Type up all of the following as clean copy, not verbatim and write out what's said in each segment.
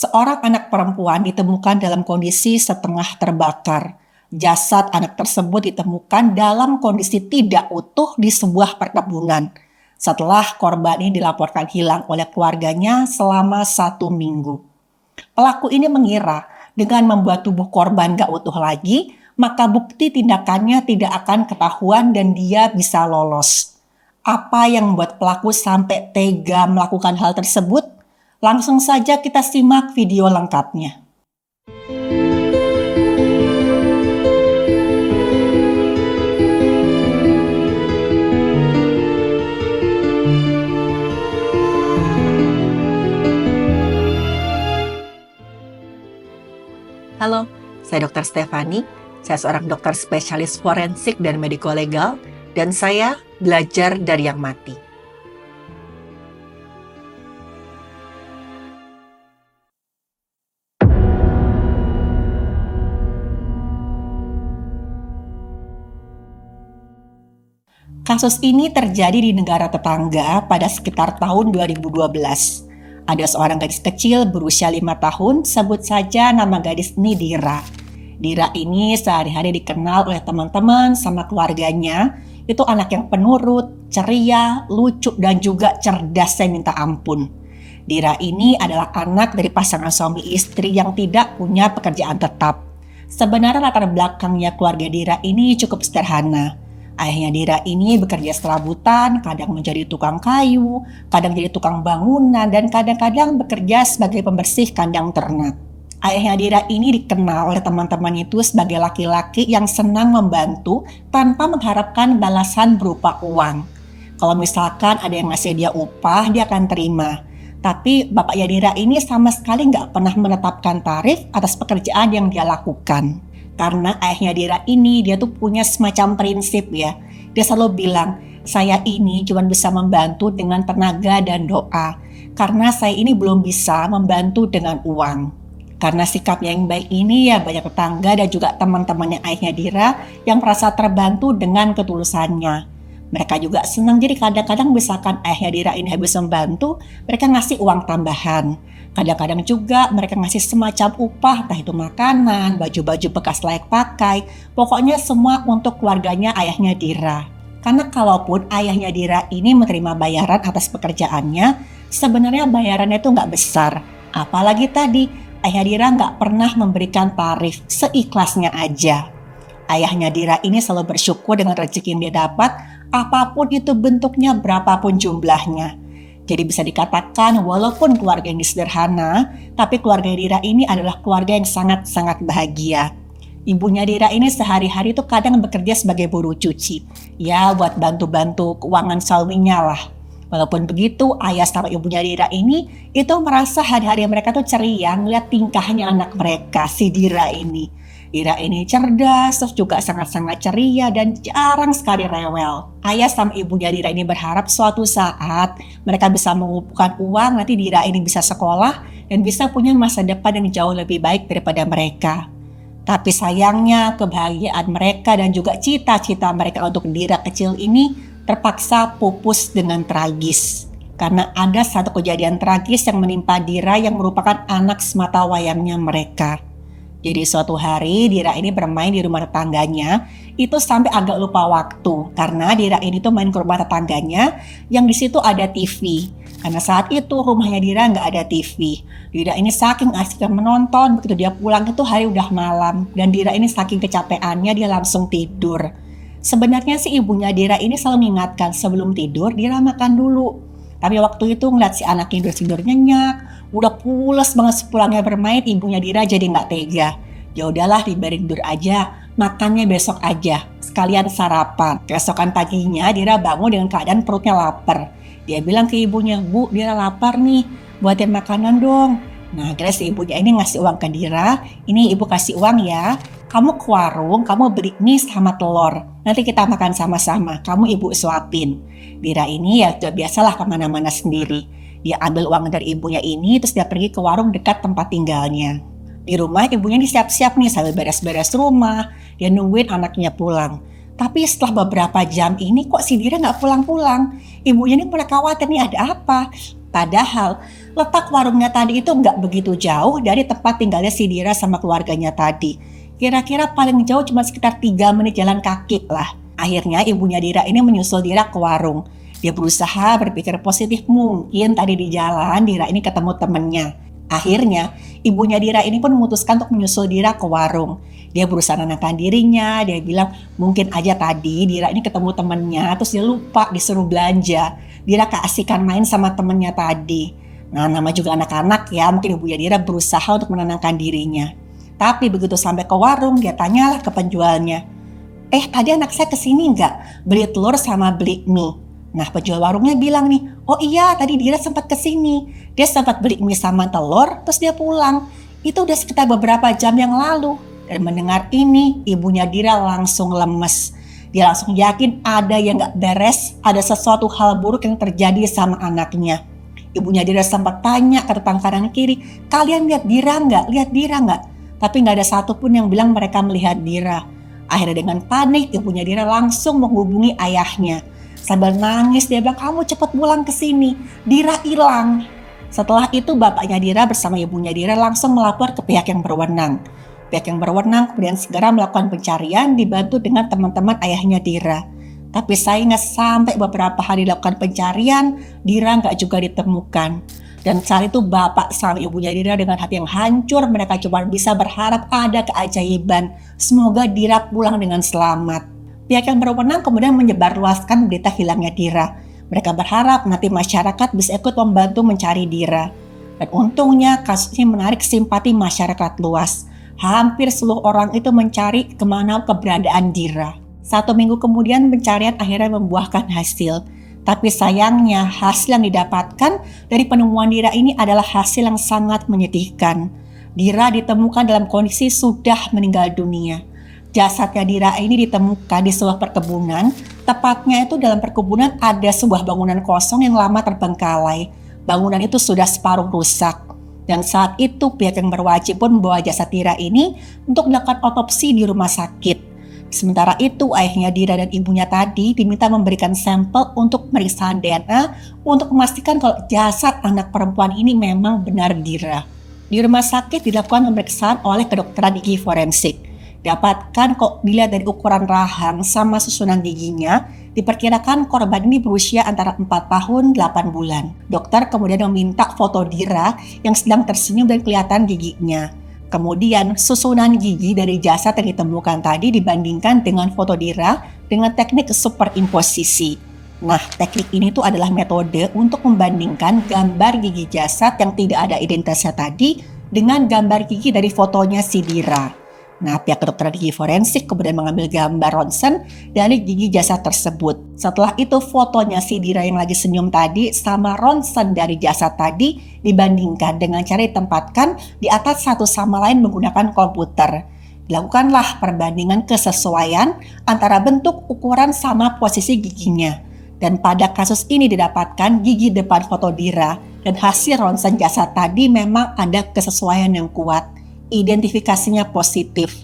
Seorang anak perempuan ditemukan dalam kondisi setengah terbakar. Jasad anak tersebut ditemukan dalam kondisi tidak utuh di sebuah perkebunan. Setelah korban ini dilaporkan hilang oleh keluarganya selama 1 minggu. Pelaku ini mengira dengan membuat tubuh korban gak utuh lagi, maka bukti tindakannya tidak akan ketahuan dan dia bisa lolos. Apa yang membuat pelaku sampai tega melakukan hal tersebut? Langsung saja kita simak video lengkapnya. Halo, saya Dr. Stefani. Saya seorang dokter spesialis forensik dan mediko-legal, dan saya belajar dari yang mati. Kasus ini terjadi di negara tetangga pada sekitar tahun 2012. Ada seorang gadis kecil berusia 5 tahun, sebut saja nama gadis ini Dira. Dira ini sehari-hari dikenal oleh teman-teman sama keluarganya. Itu anak yang penurut, ceria, lucu, dan juga cerdas saya minta ampun. Dira ini adalah anak dari pasangan suami istri yang tidak punya pekerjaan tetap. Sebenarnya latar belakangnya keluarga Dira ini cukup sederhana. Ayahnya Dira ini bekerja serabutan, kadang menjadi tukang kayu, kadang jadi tukang bangunan, dan kadang-kadang bekerja sebagai pembersih kandang ternak. Ayahnya Dira ini dikenal oleh teman-teman itu sebagai laki-laki yang senang membantu tanpa mengharapkan balasan berupa uang. Kalau misalkan ada yang ngasih dia upah, dia akan terima. Tapi bapaknya Dira ini sama sekali nggak pernah menetapkan tarif atas pekerjaan yang dia lakukan. Karena ayahnya Dira ini, dia tuh punya semacam prinsip ya. Dia selalu bilang, saya ini cuma bisa membantu dengan tenaga dan doa. Karena saya ini belum bisa membantu dengan uang. Karena sikapnya yang baik ini ya banyak tetangga dan juga teman-temannya ayahnya Dira yang merasa terbantu dengan ketulusannya. Mereka juga senang, jadi kadang-kadang misalkan ayahnya Dira ini habis membantu, mereka ngasih uang tambahan. Kadang-kadang juga mereka ngasih semacam upah, entah itu makanan, baju-baju bekas layak pakai, pokoknya semua untuk keluarganya ayahnya Dira. Karena kalaupun ayahnya Dira ini menerima bayaran atas pekerjaannya, sebenarnya bayarannya itu nggak besar. Apalagi tadi, ayahnya Dira nggak pernah memberikan tarif, seikhlasnya aja. Ayahnya Dira ini selalu bersyukur dengan rezeki yang dia dapat, apapun itu bentuknya, berapapun jumlahnya. Jadi bisa dikatakan walaupun keluarga ini sederhana, tapi keluarga Dira ini adalah keluarga yang sangat-sangat bahagia. Ibunya Dira ini sehari-hari tuh kadang bekerja sebagai buruh cuci. Ya buat bantu-bantu keuangan suaminya lah. Walaupun begitu, ayah sama ibunya Dira ini itu merasa hari-hari mereka tuh ceria ngeliat tingkahnya anak mereka, si Dira ini. Dira ini cerdas, terus juga sangat-sangat ceria dan jarang sekali rewel. Ayah sama ibunya Dira ini berharap suatu saat mereka bisa mengumpulkan uang, nanti Dira ini bisa sekolah dan bisa punya masa depan yang jauh lebih baik daripada mereka. Tapi sayangnya kebahagiaan mereka dan juga cita-cita mereka untuk Dira kecil ini terpaksa pupus dengan tragis. Karena ada satu kejadian tragis yang menimpa Dira yang merupakan anak semata wayangnya mereka. Jadi suatu hari Dira ini bermain di rumah tetangganya, itu sampai agak lupa waktu karena Dira ini tuh main ke rumah tetangganya yang di situ ada TV. Karena saat itu rumahnya Dira nggak ada TV. Dira ini saking asik menonton, begitu dia pulang itu hari udah malam dan Dira ini saking kecapeannya dia langsung tidur. Sebenarnya sih ibunya Dira ini selalu mengingatkan sebelum tidur Dira makan dulu. Tapi waktu itu ngeliat si anaknya tidur nyenyak, udah pules banget sepulangnya bermain, ibunya Dira jadi nggak tega. Ya udahlah dibiarin tidur aja, makannya besok aja, sekalian sarapan. Keesokan paginya Dira bangun dengan keadaan perutnya lapar. Dia bilang ke ibunya, Bu, Dira lapar nih, buatin makanan dong. Nah, akhirnya si ibunya ini ngasih uang ke Dira, ini ibu kasih uang ya, kamu ke warung, kamu beli mie sama telur, nanti kita makan sama-sama, kamu ibu suapin. Dira ini ya sudah biasalah kemana-mana sendiri. Dia ambil uang dari ibunya ini, terus dia pergi ke warung dekat tempat tinggalnya. Di rumah ibunya ini siap-siap nih sambil beres-beres rumah, dia nungguin anaknya pulang. Tapi setelah beberapa jam ini kok si Dira nggak pulang-pulang. Ibunya ini mulai khawatir nih ada apa. Padahal Letak warungnya tadi itu nggak begitu jauh dari tempat tinggalnya si Dira sama keluarganya tadi. Kira-kira paling jauh cuma sekitar 3 menit jalan kaki lah. Akhirnya ibunya Dira ini menyusul Dira ke warung. Dia berusaha berpikir positif, mungkin tadi di jalan Dira ini ketemu temennya. Akhirnya ibunya Dira ini pun memutuskan untuk menyusul Dira ke warung. Dia berusaha menenangkan dirinya, dia bilang mungkin aja tadi Dira ini ketemu temennya, terus dia lupa disuruh belanja. Dira keasikan main sama temennya tadi. Nah, nama juga anak-anak ya, mungkin ibunya Dira berusaha untuk menenangkan dirinya. Tapi begitu sampai ke warung, dia tanyalah ke penjualnya, tadi anak saya kesini nggak? Beli telur sama beli mie. Nah, penjual warungnya bilang nih, oh iya tadi Dira sempat kesini. Dia sempat beli mie sama telur, terus dia pulang. Itu udah sekitar beberapa jam yang lalu. Dan mendengar ini, ibunya Dira langsung lemes. Dia langsung yakin ada yang nggak beres, ada sesuatu hal buruk yang terjadi sama anaknya. Ibunya Dira sempat tanya ke tetangga kanan kiri, kalian lihat Dira nggak? Lihat Dira nggak? Tapi nggak ada satupun yang bilang mereka melihat Dira. Akhirnya dengan panik, ibunya Dira langsung menghubungi ayahnya. Sambil nangis dia bilang, kamu cepat pulang ke sini, Dira hilang. Setelah itu bapaknya Dira bersama ibunya Dira langsung melapor ke pihak yang berwenang. Pihak yang berwenang kemudian segera melakukan pencarian dibantu dengan teman-teman ayahnya Dira. Tapi sayangnya sampai beberapa hari dilakukan pencarian, Dira nggak juga ditemukan. Dan saat itu bapak sama ibunya Dira dengan hati yang hancur, mereka cuma bisa berharap ada keajaiban. Semoga Dira pulang dengan selamat. Pihak yang berwenang kemudian menyebarluaskan berita hilangnya Dira. Mereka berharap nanti masyarakat bisa ikut membantu mencari Dira. Dan untungnya kasus ini menarik simpati masyarakat luas. Hampir seluruh orang itu mencari kemana keberadaan Dira. 1 minggu kemudian pencarian akhirnya membuahkan hasil. Tapi sayangnya hasil yang didapatkan dari penemuan Dira ini adalah hasil yang sangat menyedihkan. Dira ditemukan dalam kondisi sudah meninggal dunia. Jasadnya Dira ini ditemukan di sebuah perkebunan. Tepatnya itu dalam perkebunan ada sebuah bangunan kosong yang lama terbengkalai. Bangunan itu sudah separuh rusak. Dan saat itu pihak yang berwajib pun membawa jasad Dira ini untuk dilakukan otopsi di rumah sakit. Sementara itu ayahnya Dira dan ibunya tadi diminta memberikan sampel untuk pemeriksaan DNA untuk memastikan kalau jasad anak perempuan ini memang benar Dira. Di rumah sakit dilakukan pemeriksaan oleh kedokteran gigi forensik. Dapatkan kok dilihat dari ukuran rahang sama susunan giginya, diperkirakan korban ini berusia antara 4 tahun 8 bulan. Dokter kemudian meminta foto Dira yang sedang tersenyum dan kelihatan giginya. Kemudian susunan gigi dari jasad yang ditemukan tadi dibandingkan dengan foto Dira dengan teknik superimposisi. Nah, teknik ini tuh adalah metode untuk membandingkan gambar gigi jasad yang tidak ada identitasnya tadi dengan gambar gigi dari fotonya si Dira. Nah, pihak kedokteran gigi forensik kemudian mengambil gambar ronsen dari gigi jasad tersebut. Setelah itu fotonya si Dira yang lagi senyum tadi sama ronsen dari jasad tadi dibandingkan dengan cara ditempatkan di atas satu sama lain menggunakan komputer. Dilakukanlah perbandingan kesesuaian antara bentuk, ukuran sama posisi giginya. Dan pada kasus ini didapatkan gigi depan foto Dira dan hasil ronsen jasad tadi memang ada kesesuaian yang kuat. Identifikasinya positif.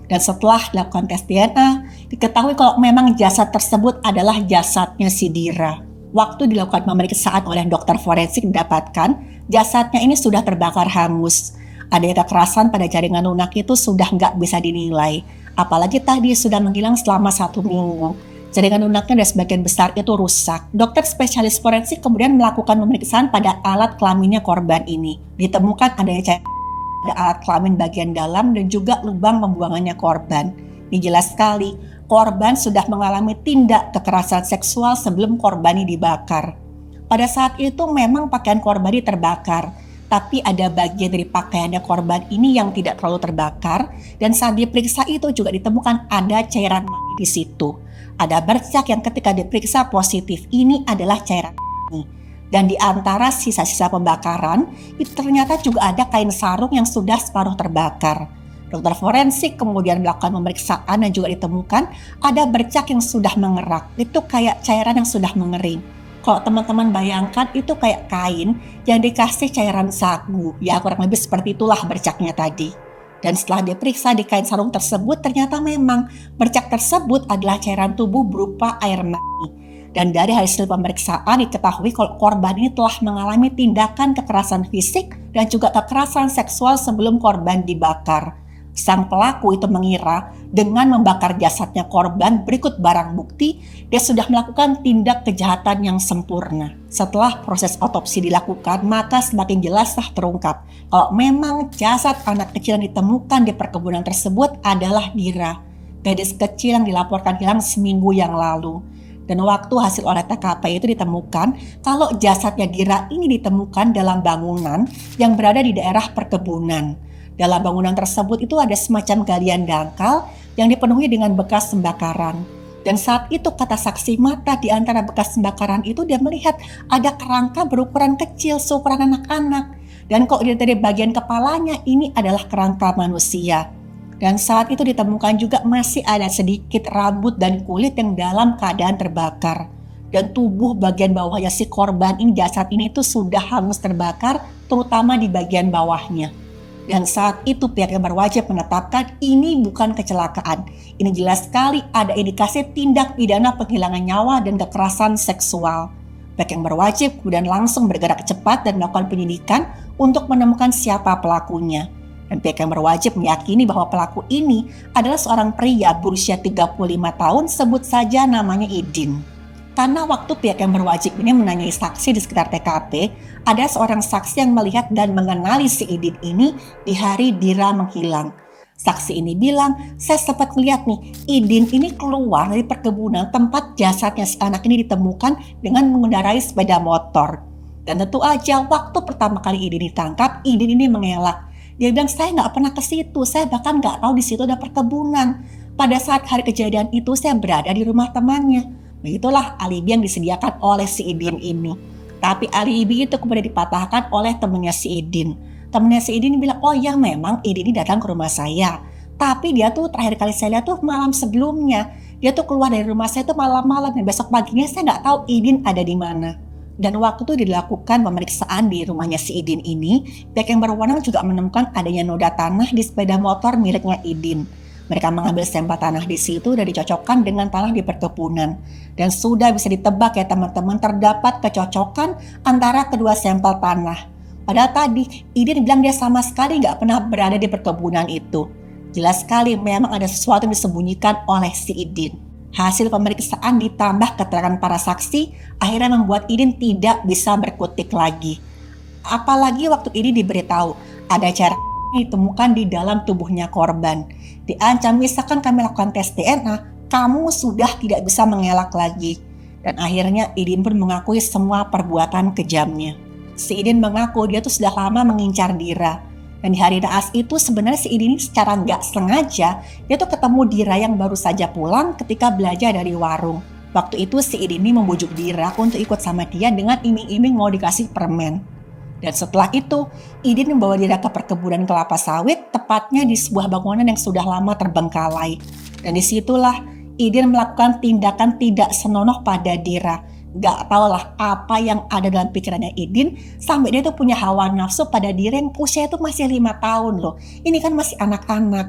Dan setelah dilakukan tes DNA, diketahui kalau memang jasad tersebut adalah jasadnya si Dira. Waktu dilakukan pemeriksaan oleh dokter forensik didapatkan jasadnya ini sudah terbakar hangus. Adanya kekerasan pada jaringan lunak itu sudah nggak bisa dinilai. Apalagi tadi sudah menghilang selama 1 minggu. Jaringan lunaknya dan sebagian besar itu rusak. Dokter spesialis forensik kemudian melakukan pemeriksaan pada alat kelaminnya korban ini. Ditemukan adanya ada alat kelamin bagian dalam dan juga lubang pembuangannya korban. Ini jelas sekali, korban sudah mengalami tindak kekerasan seksual sebelum korban ini dibakar. Pada saat itu memang pakaian korban ini terbakar, tapi ada bagian dari pakaiannya korban ini yang tidak terlalu terbakar, dan saat diperiksa itu juga ditemukan ada cairan mani di situ. Ada bercak yang ketika diperiksa positif, ini adalah cairan mani. Dan di antara sisa-sisa pembakaran, itu ternyata juga ada kain sarung yang sudah separuh terbakar. Dokter forensik kemudian melakukan pemeriksaan dan juga ditemukan ada bercak yang sudah mengerak. Itu kayak cairan yang sudah mengering. Kalau teman-teman bayangkan itu kayak kain yang dikasih cairan sagu. Ya kurang lebih seperti itulah bercaknya tadi. Dan setelah diperiksa di kain sarung tersebut ternyata memang bercak tersebut adalah cairan tubuh berupa air mani. Dan dari hasil pemeriksaan diketahui kalau korban ini telah mengalami tindakan kekerasan fisik dan juga kekerasan seksual sebelum korban dibakar. Sang pelaku itu mengira dengan membakar jasadnya korban berikut barang bukti, dia sudah melakukan tindak kejahatan yang sempurna. Setelah proses otopsi dilakukan, maka semakin jelaslah terungkap kalau memang jasad anak kecil yang ditemukan di perkebunan tersebut adalah Dira, gadis kecil yang dilaporkan hilang seminggu yang lalu. Dan waktu hasil olah TKP itu ditemukan kalau jasadnya Dira ini ditemukan dalam bangunan yang berada di daerah perkebunan. Dalam bangunan tersebut itu ada semacam galian dangkal yang dipenuhi dengan bekas pembakaran. Dan saat itu kata saksi mata di antara bekas pembakaran itu dia melihat ada kerangka berukuran kecil seukuran anak-anak. Dan kok dari bagian kepalanya ini adalah kerangka manusia. Dan saat itu ditemukan juga masih ada sedikit rambut dan kulit yang dalam keadaan terbakar. Dan tubuh bagian bawahnya si korban ini, jasad ini itu sudah hangus terbakar, terutama di bagian bawahnya. Dan saat itu pihak yang berwajib menetapkan ini bukan kecelakaan. Ini jelas sekali ada indikasi tindak pidana penghilangan nyawa dan kekerasan seksual. Pihak yang berwajib kemudian langsung bergerak cepat dan melakukan penyidikan untuk menemukan siapa pelakunya. Dan pihak yang berwajib meyakini bahwa pelaku ini adalah seorang pria berusia 35 tahun, sebut saja namanya Idin. Karena waktu pihak yang berwajib ini menanyai saksi di sekitar TKP, ada seorang saksi yang melihat dan mengenali si Idin ini di hari Dira menghilang. Saksi ini bilang, saya sempat lihat nih, Idin ini keluar dari perkebunan tempat jasadnya si anak ini ditemukan dengan mengendarai sepeda motor. Dan tentu aja waktu pertama kali Idin ditangkap, Idin ini mengelak. Dia bilang, saya nggak pernah ke situ, saya bahkan nggak tahu di situ ada perkebunan. Pada saat hari kejadian itu saya berada di rumah temannya. Begitulah alibi yang disediakan oleh si Idin ini. Tapi alibi itu kemudian dipatahkan oleh temannya si Idin. Temannya si Idin bilang, oh ya memang Idin ini datang ke rumah saya. Tapi dia tuh terakhir kali saya lihat tuh malam sebelumnya. Dia tuh keluar dari rumah saya tuh malam-malam dan besok paginya saya nggak tahu Idin ada di mana. Dan waktu itu dilakukan pemeriksaan di rumahnya si Idin ini, pihak yang berwenang juga menemukan adanya noda tanah di sepeda motor miliknya Idin. Mereka mengambil sampel tanah di situ dan dicocokkan dengan tanah di perkebunan. Dan sudah bisa ditebak ya teman-teman, terdapat kecocokan antara kedua sampel tanah. Padahal tadi Idin bilang dia sama sekali nggak pernah berada di perkebunan itu. Jelas sekali memang ada sesuatu yang disembunyikan oleh si Idin. Hasil pemeriksaan ditambah keterangan para saksi akhirnya membuat Idin tidak bisa berkutik lagi. Apalagi waktu ini diberitahu ada cara ditemukan di dalam tubuhnya korban. Diancam misalkan kami lakukan tes DNA, kamu sudah tidak bisa mengelak lagi. Dan akhirnya Idin pun mengakui semua perbuatan kejamnya. Si Idin mengaku dia tuh sudah lama mengincar Dira. Dan di hari naas itu sebenarnya si Idin secara nggak sengaja dia tuh ketemu Dira yang baru saja pulang ketika belajar dari warung. Waktu itu si Idin ini membujuk Dira untuk ikut sama dia dengan iming-iming mau dikasih permen. Dan setelah itu, Idin membawa Dira ke perkebunan kelapa sawit, tepatnya di sebuah bangunan yang sudah lama terbengkalai. Dan disitulah Idin melakukan tindakan tidak senonoh pada Dira. Gak tau lah apa yang ada dalam pikirannya Idin, sampai dia tuh punya hawa nafsu pada Dira yang usia itu masih 5 tahun loh. Ini kan masih anak-anak.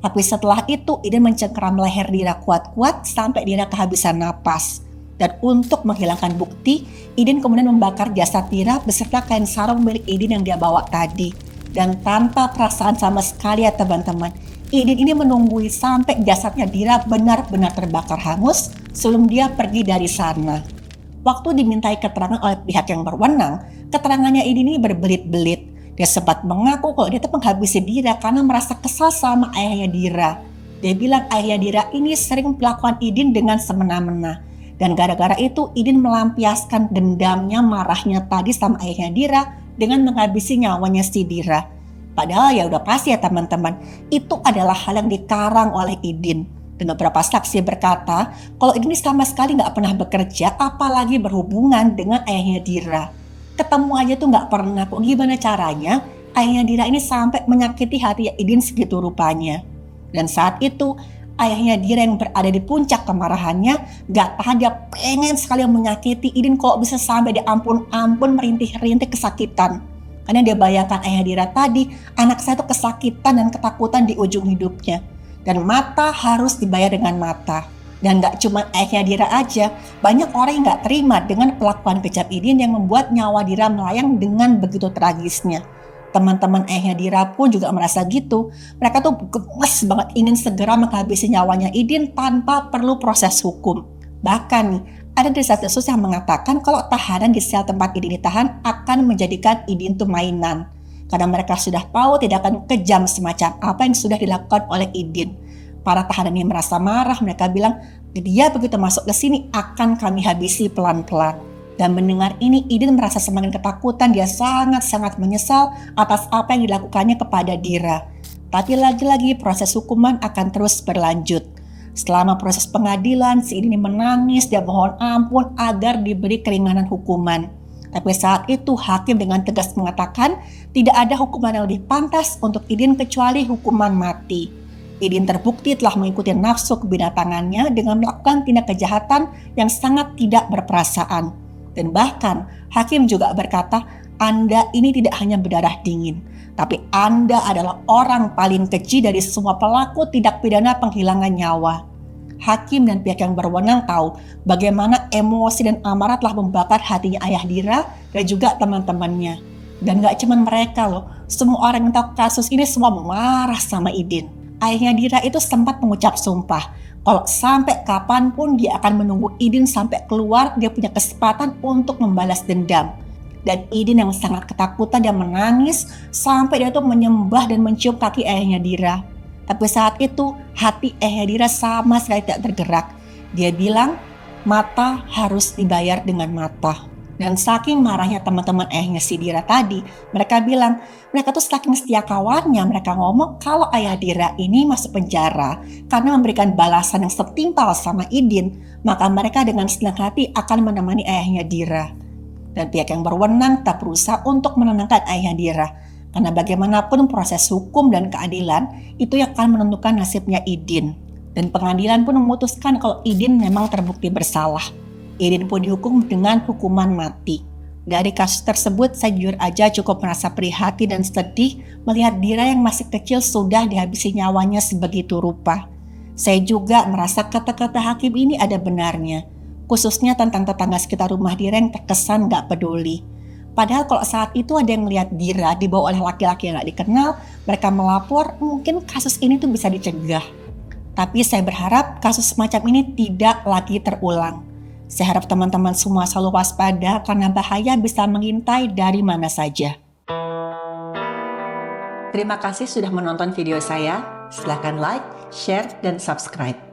Tapi setelah itu, Idin mencengkeram leher Dira kuat-kuat sampai Dira kehabisan napas. Dan untuk menghilangkan bukti, Idin kemudian membakar jasad Dira beserta kain sarung milik Idin yang dia bawa tadi. Dan tanpa perasaan sama sekali ya teman-teman, Idin ini menunggui sampai jasadnya Dira benar-benar terbakar hangus sebelum dia pergi dari sana. Waktu dimintai keterangan oleh pihak yang berwenang, keterangannya Idin ini berbelit-belit. Dia sempat mengaku kalau dia tuh menghabisi Dira karena merasa kesal sama ayahnya Dira. Dia bilang ayahnya Dira ini sering melakukan Idin dengan semena-mena. Dan gara-gara itu Idin melampiaskan dendamnya, marahnya tadi sama ayahnya Dira dengan menghabisi nyawanya si Dira. Padahal ya udah pasti ya teman-teman, itu adalah hal yang dikarang oleh Idin. Dan beberapa saksi berkata kalau Idin sama sekali gak pernah bekerja apalagi berhubungan dengan ayahnya Dira. Ketemu aja tuh gak pernah, kok gimana caranya ayahnya Dira ini sampai menyakiti hati Idin segitu rupanya. Dan saat itu ayahnya Dira yang berada di puncak kemarahannya gak tahan, dia pengen sekali menyakiti Idin kok bisa sampai diampun-ampun merintih-rintih kesakitan. Karena dia bayangkan ayah Dira tadi, anak saya tuh kesakitan dan ketakutan di ujung hidupnya. Dan mata harus dibayar dengan mata. Dan gak cuma ayahnya Dira aja, banyak orang yang gak terima dengan pelakuan kejam Idin yang membuat nyawa Dira melayang dengan begitu tragisnya. Teman-teman ayahnya Dira pun juga merasa gitu. Mereka tuh gemes banget ingin segera menghabisi nyawanya Idin tanpa perlu proses hukum. Bahkan nih, ada desas-desus yang mengatakan kalau tahanan di sel tempat Idin ditahan akan menjadikan Idin tuh mainan. Karena mereka sudah tahu tindakan kejam semacam apa yang sudah dilakukan oleh Idin. Para tahanan ini merasa marah, mereka bilang, dia begitu masuk ke sini akan kami habisi pelan-pelan. Dan mendengar ini, Idin merasa semakin ketakutan, dia sangat-sangat menyesal atas apa yang dilakukannya kepada Dira. Tapi lagi-lagi proses hukuman akan terus berlanjut. Selama proses pengadilan, si Idin menangis, dia mohon ampun agar diberi keringanan hukuman. Tapi saat itu hakim dengan tegas mengatakan tidak ada hukuman yang lebih pantas untuk Idin kecuali hukuman mati. Idin terbukti telah mengikuti nafsu kebinatangannya dengan melakukan tindak kejahatan yang sangat tidak berperasaan. Dan bahkan hakim juga berkata, Anda ini tidak hanya berdarah dingin, tapi Anda adalah orang paling keji dari semua pelaku tindak pidana penghilangan nyawa. Hakim dan pihak yang berwenang tahu bagaimana emosi dan amarah telah membakar hatinya ayah Dira dan juga teman-temannya. Dan gak cuma mereka loh, semua orang yang tahu kasus ini semua marah sama Idin. Ayahnya Dira itu sempat mengucap sumpah kalau sampai kapanpun dia akan menunggu Idin sampai keluar, dia punya kesempatan untuk membalas dendam. Dan Idin yang sangat ketakutan dan menangis sampai dia tuh menyembah dan mencium kaki ayahnya Dira. Tapi saat itu hati ayahnya Dira sama sekali tidak tergerak. Dia bilang mata harus dibayar dengan mata. Dan saking marahnya teman-teman ayahnya si Dira tadi, mereka bilang, mereka tuh saking setia kawannya, mereka ngomong kalau ayah Dira ini masuk penjara karena memberikan balasan yang setimpal sama Idin, maka mereka dengan senang hati akan menemani ayahnya Dira. Dan pihak yang berwenang tak berusaha untuk menenangkan ayahnya Dira, karena bagaimanapun proses hukum dan keadilan itu yang akan menentukan nasibnya Idin. Dan pengadilan pun memutuskan kalau Idin memang terbukti bersalah. Idin pun dihukum dengan hukuman mati. Dari kasus tersebut, saya jujur aja cukup merasa prihatin dan sedih melihat Dira yang masih kecil sudah dihabisi nyawanya sebegitu rupa. Saya juga merasa kata-kata hakim ini ada benarnya, khususnya tentang tetangga sekitar rumah Dira yang terkesan gak peduli. Padahal kalau saat itu ada yang melihat Dira dibawa oleh laki-laki yang gak dikenal, mereka melapor, mungkin kasus ini tuh bisa dicegah. Tapi saya berharap kasus semacam ini tidak lagi terulang. Saya harap teman-teman semua selalu waspada karena bahaya bisa mengintai dari mana saja. Terima kasih sudah menonton video saya. Silakan like, share, dan subscribe.